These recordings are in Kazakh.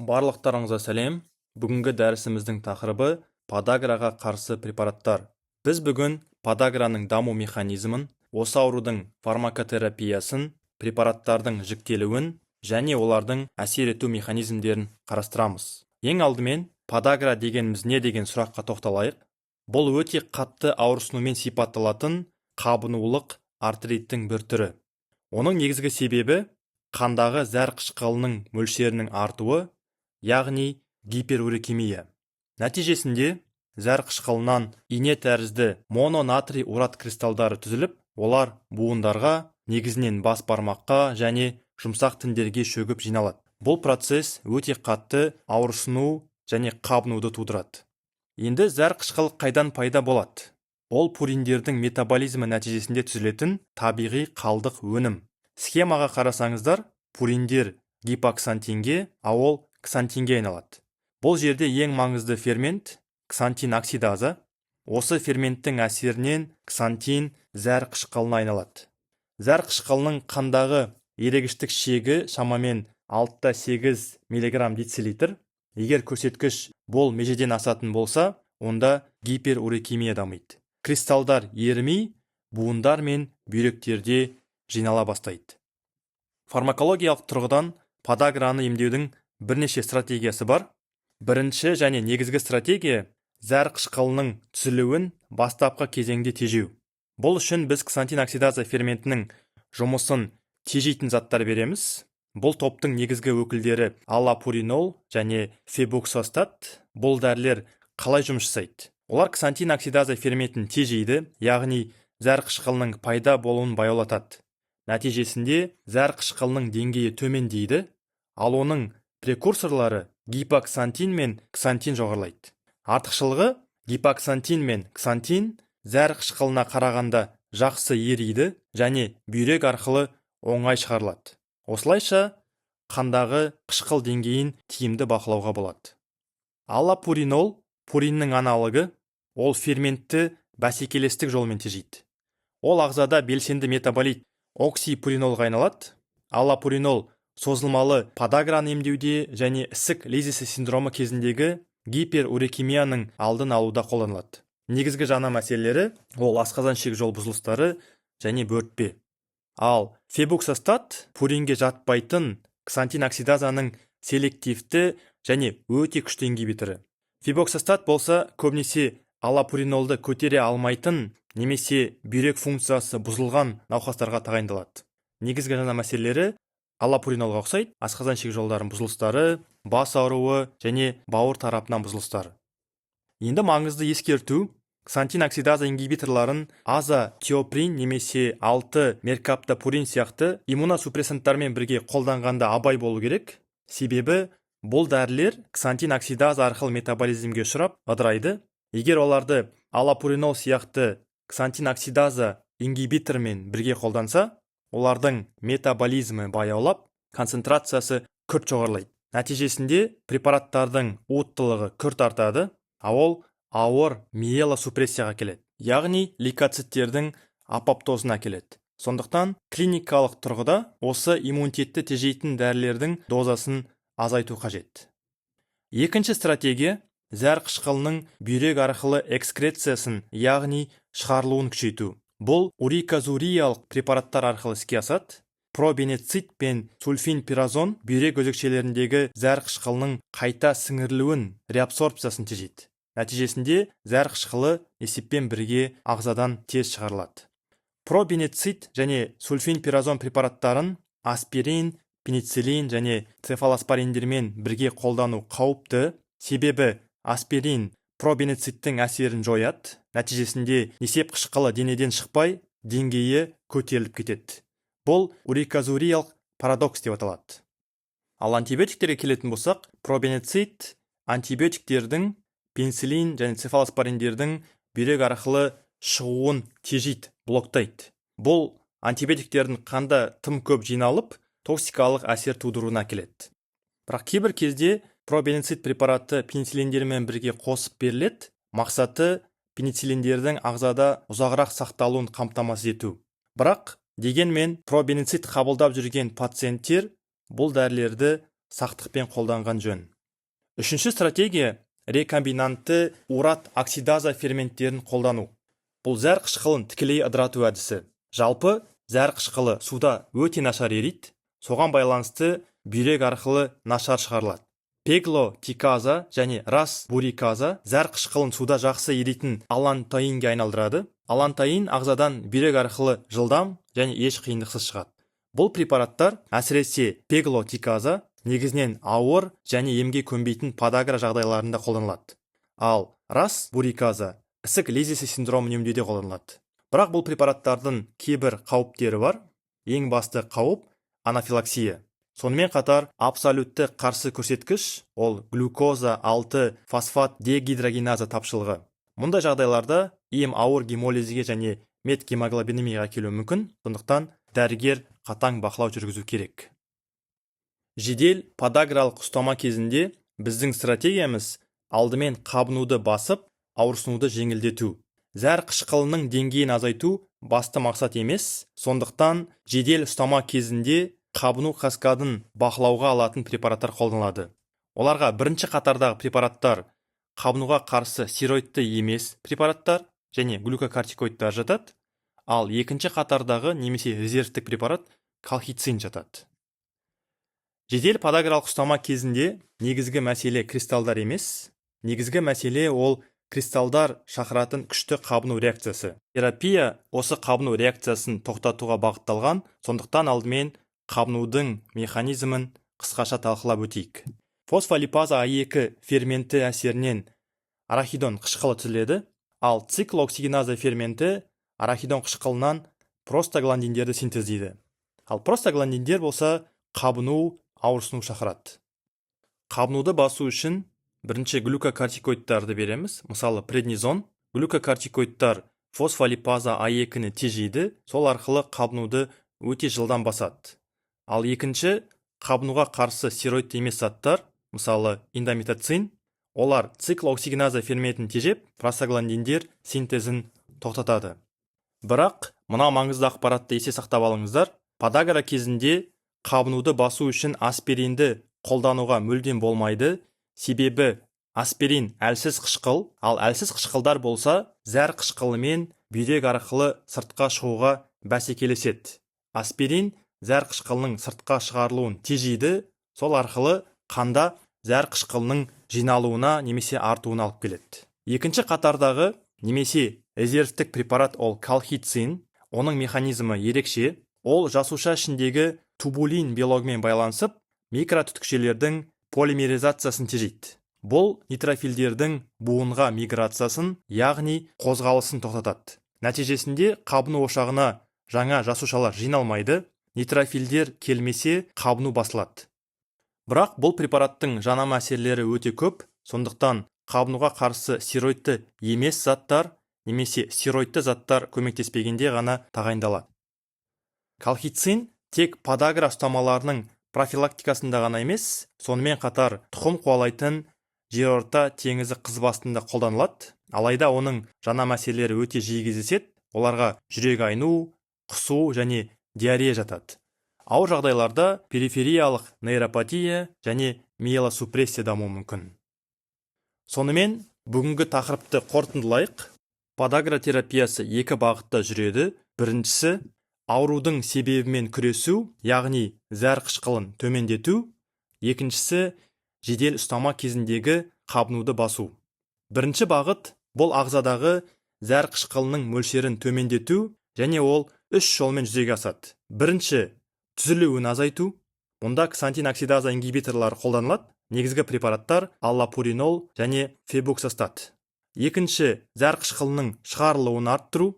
Барлықтарыңызға сәлем. Бүгінгі дәрісіміздің тақырыбы подаграға қарсы препараттар. Біз бүгін подаграның даму механизмін, осы аурудың фармакотерапиясын, препараттардың жіктелуін және олардың әсер ету механизмдерін қарастырамыз. Ең алдымен, подагра дегеніміз не деген сұраққа тоқталайық. Бұл өте қатты ауырсынумен сипатталатын қабынулық артриттің бір түрі. Оның негізгі себебі қандағы зәр қышқылының мөлшерінің артуы, яғни гиперурикемия. Нәтижесінде зәр қышқылынан ине тәрізді мононатрий урат кристалдары түзіліп, олар буындарға, негізінен бас бармаққа және жұмсақ тіндерге шөгіп жиналады. Бұл процесс өте қатты ауырсыну және қабынуды тудырады. Енді зәр қышқылы қайдан пайда болады? Ол пуриндердің метаболизмі нәтижесінде түзілетін табиғи қалдық өнім. Схемаға қарасаңыздар, пуриндер гипоксантинге, ол ксантинге айналады. Бұл жерде ең маңызды фермент ксантин оксидаза. Осы ферменттің әсерінен ксантин зәр қышқылына айналады. Зәр қышқылының қандағы ерегіштік шегі шамамен 6-8 мг децилитр. Егер көрсеткіш бұл межеден асатын болса, онда гиперурикемия дамиды. Кристалдар ерімей, буындар мен бүйректерде жинала бастайды. Фармакологиялық тұрғыдан подаграны емдеудің бірнеше стратегиясы бар. Бірінші және негізгі стратегия зәр қышқылының түзілуін бастапқы кезеңде тежеу. Бұл үшін біз ксантин оксидаза ферментінің жұмысын тежейтін заттар береміз. Бұл топтың негізгі өкілдері аллопуринол және фебуксостат. Бұл дәрілер қалай жұмыс жасайды? Олар ксантин оксидаза ферментін тежейді, яғни зәр қышқылының пайда болуын баяулатады. Нәтижесінде зәр қышқылының деңгейі төмендейді, ал оның прекурсорлары гипоксантин мен ксантин жоғарылайды. Артықшылығы, гипоксантин мен ксантин зәр қышқылына қарағанда жақсы ериді және бүйрек арқылы оңай шығарылады. Осылайша қандағы қышқыл деңгейін тиімді бақылауға болады. Аллопуринол пуриннің аналогы, ол ферментті бәсекелестік жолмен тежейді. Ол ағзада белсенді метаболит оксипуринолға айналады. Аллопуринол созылмалы подаграны емдеуде және ісік лизисі синдромы кезіндегі гиперурикемияның алдын алуда қолданылады. Негізгі жаңа мәселелері ол асқазан ішек жол бұзылыстары және бөртпе. Ал фебуксостат пуринге жатпайтын ксантин оксидазаның селективті және өте күшті ингибиторы. Фебуксостат болса көбінесе аллопуринолды көтере алмайтын немесе бүйрек функциясы бұзылған науқастарға тағайындалады. Негізгі жаңа мәселелері аллопуринолға ұқсайды, асқазан ішек жолдарының бұзылыстары, бас ауруы және бауыр тарапынан бұзылыстары. Енді маңызды ескерту, ксантин оксидаза ингибиторларын азотиоприн немесе 6 меркаптопурин сияқты иммуносупрессанттармен бірге қолданғанда абай болу керек. Себебі бұл дәрілер ксантин оксидаза арқылы метаболизмге ұшырап ыдырайды. Егер оларды аллопуринол сияқты ксантин оксидаза ингибитормен бірге қолданса, олардың метаболизмі баяулап, концентрациясы күрт жоғарылайды. Нәтижесінде препараттардың уыттылығы күрт артады, ол ауыр миелосупрессияға келеді. Яғни лейкоциттердің апоптозына келеді. Сондықтан клиникалық тұрғыда осы иммунитетті тежейтін дәрілердің дозасын азайту қажет. Екінші стратегия зәр қышқылының бүйрек арқылы экскрециясын, яғни шығарылуын күшейту. Бұл уриказуриялық препараттар арқылы іске асады. Пробенецит пен сульфинпиразон бүйрек өзекшелеріндегі зәр қышқылының қайта сіңірілуін, реабсорбциясын тежейді. Нәтижесінде зәр қышқылы есеппен бірге ағзадан тез шығарылады. Пробенецит және сульфинпиразон препараттарын аспирин, пенициллин және цефалоспориндермен бірге қолдану қауіпті. Себебі аспирин пробенециттің әсерін жояды. Нәтижесінде несеп қышқылы денеден шықпай, деңгейі көтеріліп кетеді. Бұл уриказуриялық парадокс деп аталады. Ал антибиотиктерге келетін болсақ, пробенецит антибиотиктердің пенициллин және цефалоспориндердің бүйрек арқылы шығуын тежейді, блоктайды. Бұл антибиотиктердің қанда тым көп жиналып, токсикалық әсер тудыруына келеді. Бірақ кейбір кезде пробенецит препараты пенициллиндермен бірге қосып беріледі. Мақсаты пенициллиндердің ағзада ұзағырақ сақталуын қамтамасыз ету. Бірақ дегенмен пробенецит қабылдап жүрген пациенттер бұл дәрілерді сақтықпен қолданған жөн. Үшінші стратегия рекомбинантты урат оксидаза ферменттерін қолдану. Бұл зәр қышқылын тікелей ыдырату әдісі. Жалпы, зәр қышқылы суда өте нашар ериді, соған байланысты бүйрек арқылы нашар шығарылады. Пеглотиказа және расбуриказа зәр қышқылын суда жақсы еритін алантаинге айналдырады. Алантаин ағзадан бүйрек арқылы жылдам және еш қиындықсыз шығады. Бұл препараттар әсіресе пеглотиказа негізінен ауыр және емге көнбейтін подагра жағдайларында қолданылады. Ал расбуриказа ісік лезесі синдромын емдеуде қолданылады. Бірақ бұл препараттардың кейбір қауіптері бар. Ең басты қауіп анафилаксия. Сонымен қатар абсолютті қарсы көрсеткіш ол глюкоза 6 фосфат дегидрогеназа тапшылығы. Мұндай жағдайларда ем ауыр гемолизге және метгемоглобинемияға келуі мүмкін, сондықтан дәрігер қатаң бақылау жүргізу керек. Жедел подагралық ұстама кезінде біздің стратегиямыз алдымен қабынуды басып, ауырсынуды жеңілдету. Зәр қышқылының деңгейін азайту басты мақсат емес, сондықтан жедел ұстама кезінде қабыну каскадын бақылауға алатын препараттар қолданылады. Оларға бірінші қатардағы препараттар қабынуға қарсы стероидты емес препараттар және глюкокортикоидтар жатады, ал екінші қатардағы немесе резервтік препарат колхицин жатады. Жедел подагралық ұстама кезінде негізгі мәселе кристалдар емес, негізгі мәселе ол кристалдар шақыратын күшті қабыну реакциясы. Терапия осы қабыну реакциясын тоқтатуға бағытталған, сондықтан алдымен қабынудың механизмін қысқаша талқылап өтейік. Фосфолипаза А2 ферменті әсерінен арахидон қышқылы түзіледі, ал циклооксигеназа ферменті арахидон қышқылынан простагландиндерді синтездейді. Ал простагландиндер болса қабыну, ауырсыну шақырады. Қабынуды басу үшін бірінші глюкокортикоидтарды береміз, мысалы преднизон. Глюкокортикоидтар фосфолипаза А2-ні тежейді, сол арқылы қабынуды өте жылдам басады. Ал екінші, қабынуға қарсы стероид емес заттар, мысалы индомитоцин, олар циклооксигеназа ферментін тежеп, простагландиндер синтезін тоқтатады. Бірақ, мына маңызды ақпаратты есе сақтап алыңыздар, подагра кезінде қабынуды басу үшін аспиринді қолдануға мүлдем болмайды, себебі аспирин әлсіз қышқыл, ал әлсіз қышқылдар болса, зәр қышқылымен бүйрек арқылы сыртқа шығуға бәсекелеседі. Аспирин зәр қышқылының сыртқа шығарылуын тежейді, сол арқылы қанда зәр қышқылының жиналуына немесе артуына алып келеді. Екінші қатардағы немесе резервтік препарат ол колхицин, оның механизмі ерекше, ол жасуша ішіндегі тубулин белогымен байланысып, микротүтікшелердің полимеризациясын тежейді. Бұл нейтрофилдердің буынға миграциясын, яғни қозғалысын тоқтатады. Нәтижесінде қабыну ошағына жаңа жасушалар жиналмайды, нейтрофилдер келмесе қабыну басылады. Бірақ бұл препараттың жанама әсерлері өте көп, сондықтан қабынуға қарсы стероидты емес заттар немесе стероидты заттар көмектеспегенде ғана тағайындалады. Колхицин тек подагра ұстамаларының профилактикасында ғана емес, сонымен қатар тұқым қуалайтын жерорта теңізі қызбасында қолданылады. Алайда оның жаңа мәселелері өте жиі кездеседі. Оларға жүрек айну, құсу және диарея жатады. Ауыр жағдайларда перифериялық нейропатия және миелосупрессия дамуы мүмкін. Сонымен, бүгінгі тақырыпты қорытындылайық. Подагра терапиясы екі бағытта жүреді. Біріншісі, аурудың себебімен күресу, яғни зәр қышқылын төмендету. Екіншісі, жедел ұстама кезіндегі қабынуды басу. Бірінші бағыт бұл ағзадағы зәр қышқылының мөлшерін төмендету, және ол 3 жолмен жүзеге асады. Бірінші, түзілуін азайту. Мұнда ксантин оксидаза ингибиторлары қолданылады. Негізгі препараттар аллопуринол және фебуксостат. Екінші, зәр қышқылының шығарылуын арттыру.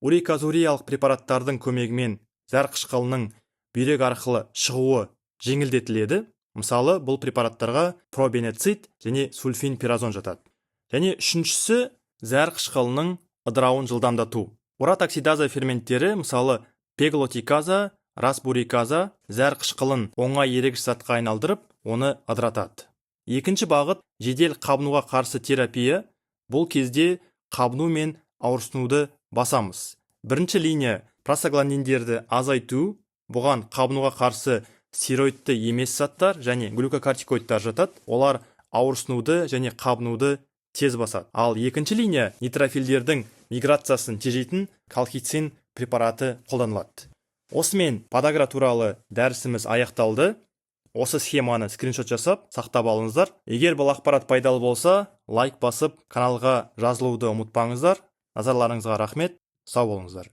Уреказуриялық препараттардың көмегімен зәр қышқылының бүйрек арқылы шығуы жеңілдетіледі. Мысалы, бұл препараттарға пробенецид және сульфинпиразон жатады. Және үшіншісі, зәр қышқылының ыдырауын жылдамдату. Урат оксидаза ферменттері, мысалы, пеглотиказа, расбуриказа зәр қышқылын оңай ерегіш затқа айналдырып, оны ыдыратады. Екінші бағыт жедел қабынуға қарсы терапия. Бұл кезде қабыну мен ауырсынуды басамыз. Бірінші линия простагландиндерді азайту, бұған қабынуға қарсы стероидті емес заттар және глюкокортикоидтар жатады. Олар ауырсынуды және қабынуды тез басады. Ал екінші линия нейтрофилдердің миграциясын тежейтін колхицин препараты қолданылады. Осымен подагра туралы дәрісіміз аяқталды. Осы схеманы скриншот жасап сақтап алыңыздар. Егер бұл ақпарат пайдалы болса, лайк басып, каналға жазылуды ұмытпаңыздар. Назарларыңызға рахмет. Сау болыңыздар.